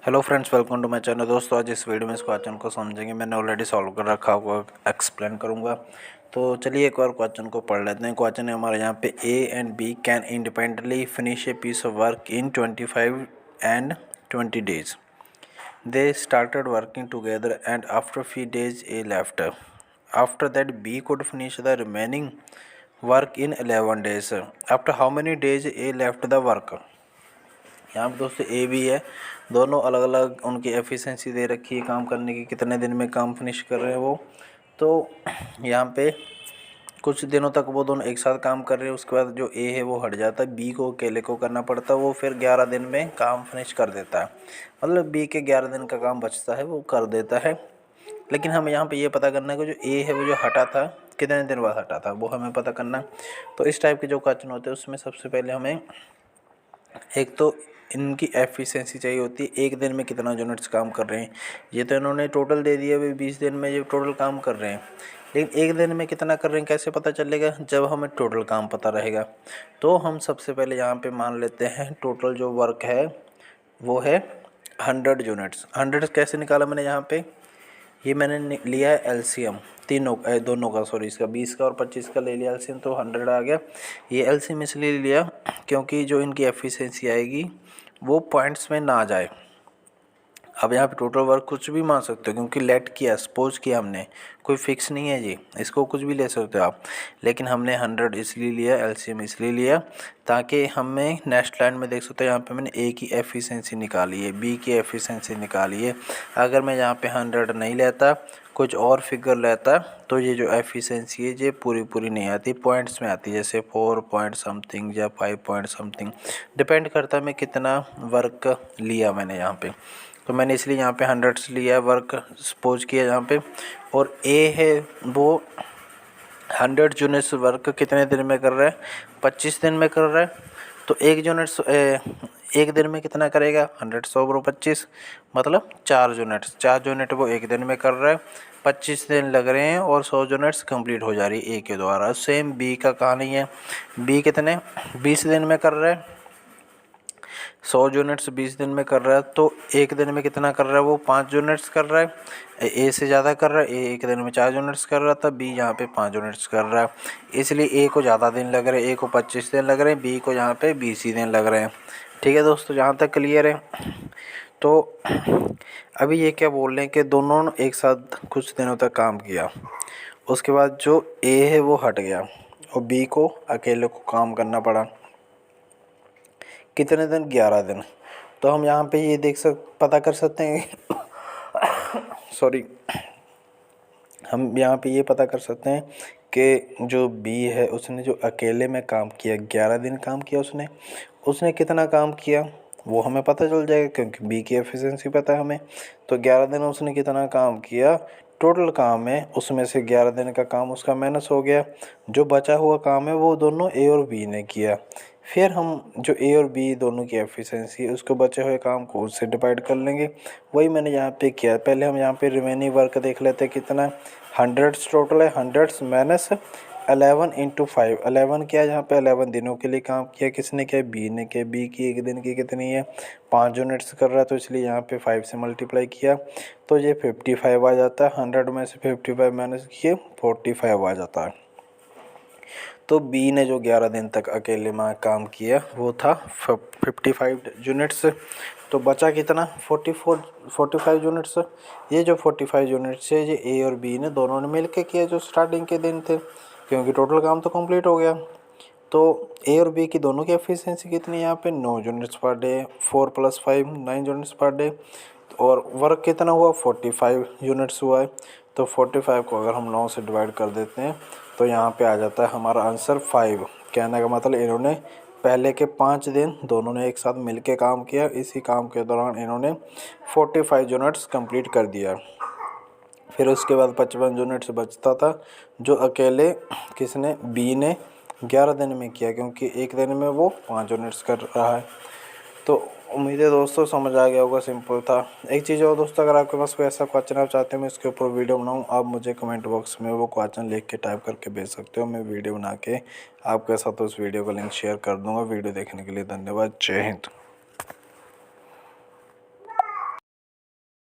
Hello friends, welcome to my channel. दोस्तों, आज इस वीडियो में इस क्वेश्चन को समझेंगे। मैंने ऑलरेडी सॉल्व कर रखा हुआ, एक्सप्लेन करूंगा। तो चलिए एक बार क्वेश्चन को पढ़ लेते हैं। क्वेश्चन है हमारे यहाँ पे, A and B can independently finish a piece of work in 25 and 20 days. They started working together and after few days A left. After that B could finish the remaining work in 11 days. After how many days A left the work? यहाँ पे दोस्तों A B है, दोनों अलग अलग उनकी efficiency दे रखी है काम करने की, कितने दिन में काम फिनिश कर रहे हैं वो। तो यहाँ पे कुछ दिनों तक वो दोनों एक साथ काम कर रहे हैं, उसके बाद जो ए है वो हट जाता है, बी को अकेले को करना पड़ता है, वो फिर 11 दिन में काम फिनिश कर देता है। मतलब बी के 11 दिन का काम बचता है, वो कर देता है। लेकिन हमें यहाँ पे ये पता करना है कि जो ए है वो जो हटा था कितने दिन बाद हटा था, वो हमें पता करना है। तो इस टाइप के जो क्वेश्चन होते हैं उसमें सबसे पहले हमें एक तो इनकी एफिशिएंसी चाहिए होती है, एक दिन में कितना यूनिट्स काम कर रहे हैं। ये तो इन्होंने टोटल दे दिया भाई 20 दिन में ये टोटल काम कर रहे हैं, लेकिन एक दिन में कितना कर रहे हैं कैसे पता चलेगा? जब हमें टोटल काम पता रहेगा। तो हम सबसे पहले यहाँ पे मान लेते हैं टोटल जो वर्क है वो है 100 यूनिट्स। 100 कैसे निकाला मैंने यहाँ पे? ये मैंने लिया है एलसीएम दोनों का, सॉरी, इसका 20 का और 25 का ले लिया एलसीएम, तो 100 आ गया। ये एलसीएम इसलिए लिया क्योंकि जो इनकी एफिशिएंसी आएगी वो पॉइंट्स में ना जाए। अब यहाँ पे टोटल वर्क कुछ भी मान सकते हो क्योंकि लेट किया, सपोज किया हमने, कोई फिक्स नहीं है जी, इसको कुछ भी ले सकते हो आप। लेकिन हमने 100 इसलिए लिया, एलसीएम इसलिए लिया ताकि हमें नेक्स्ट लाइन में देख सकते हो यहाँ पे मैंने ए की एफिशिएंसी निकाली है, बी की एफिशिएंसी निकाली है। अगर मैं यहाँ पे 100 नहीं लेता, कुछ और फिगर लेता, तो ये जो एफिशिएंसी है ये पूरी नहीं आती, पॉइंट्स में आती है, जैसे 4 पॉइंट समथिंग या 5 पॉइंट समथिंग, डिपेंड करता है मैं कितना वर्क लिया मैंने यहाँ पे। तो मैंने इसलिए यहाँ पे 100 लिया है वर्क, सपोज किया यहाँ पे। और ए है वो 100 यूनिट्स वर्क कितने दिन में कर रहा है? 25 दिन में कर रहा है। तो एक दिन में कितना करेगा? 100 100 25, मतलब 4 यूनिट वो एक दिन में कर रहा है। 25 दिन लग रहे हैं और 100 यूनिट्स कंप्लीट हो जा रही है ए के द्वारा। सेम बी का कहानी है, बी कितने 20 दिन में कर रहा है, 100 यूनिट्स 20 दिन में कर रहा है। तो एक दिन में कितना कर रहा है? वो 5 यूनिट्स कर रहा है। ए से ज़्यादा कर रहा है, ए एक दिन में 4 यूनिट्स कर रहा था, बी यहाँ पे 5 यूनिट्स कर रहा है। इसलिए ए को ज़्यादा दिन लग रहे हैं, ए को 25 दिन लग रहे हैं, बी को यहाँ पे 20 ही दिन लग रहे हैं। ठीक है दोस्तों, यहाँ तक क्लियर है? तो अभी ये क्या बोल रहे हैं कि दोनों ने एक साथ कुछ दिनों तक काम किया, उसके बाद जो ए है वो हट गया और बी को अकेले को काम करना पड़ा। कितने दिन? 11 दिन। तो हम यहाँ पे ये पता कर सकते हैं सॉरी, हम यहाँ पे ये पता कर सकते हैं कि जो बी है उसने जो अकेले में काम किया, 11 दिन काम किया उसने कितना काम किया वो हमें पता चल जाएगा क्योंकि बी की एफिशिएंसी पता है हमें। तो 11 दिन उसने कितना काम किया, टोटल काम है उसमें से 11 दिन का काम उसका माइनस हो गया, जो बचा हुआ काम है वो दोनों ए और बी ने किया। फिर हम जो ए और बी दोनों की एफिशिएंसी है उसको बचे हुए काम को उससे डिवाइड कर लेंगे। वही मैंने यहाँ पे किया। पहले हम यहाँ पे रिमेनिंग वर्क देख लेते हैं कितना 100 टोटल है, 100 माइनस 11 इंटू 5। 11 क्या है यहाँ पे? 11 दिनों के लिए काम किया। किसने किया? बी ने किया। बी की एक दिन की कितनी है? 5 यूनिट्स कर रहा है, तो इसलिए यहाँ पे 5 से मल्टीप्लाई किया तो ये 55 आ जाता है। 100 में से 55 माइनस किए 45 आ जाता है। तो बी ने जो 11 दिन तक अकेले में काम किया वो था 55 यूनिट्स। तो बचा कितना? 45 यूनिट्स। ये जो 45 यूनिट्स है ये ए और बी ने दोनों ने मिल के किया जो स्टार्टिंग के दिन थे, क्योंकि टोटल काम तो कंप्लीट हो गया। तो ए और बी की दोनों की एफिशिएंसी कितनी है यहाँ पे? 9 units per day. 4 + 5 9 units per day. और वर्क कितना हुआ? 45 यूनिट्स हुआ है। तो 45 को अगर हम 9 से डिवाइड कर देते हैं तो यहाँ पे आ जाता है हमारा आंसर 5। कहने का मतलब इन्होंने पहले के 5 दिन दोनों ने एक साथ मिलके काम किया, इसी काम के दौरान इन्होंने 45 यूनिट्स कंप्लीट कर दिया। फिर उसके बाद 55 यूनिट्स बचता था जो अकेले किसने? बी ने 11 दिन में किया, क्योंकि एक दिन में वो 5 यूनिट्स कर रहा है। तो उम्मीद है दोस्तों समझ आ गया होगा, सिंपल था। एक चीज़ और दोस्तों, अगर आपके पास कोई ऐसा क्वेश्चन आप चाहते हैं मैं इसके ऊपर वीडियो बनाऊं, आप मुझे कमेंट बॉक्स में वो क्वेश्चन लिख के टाइप करके भेज सकते हो। मैं वीडियो बना के आपके साथ उस वीडियो का लिंक शेयर कर दूंगा। वीडियो देखने के लिए धन्यवाद। जय हिंद।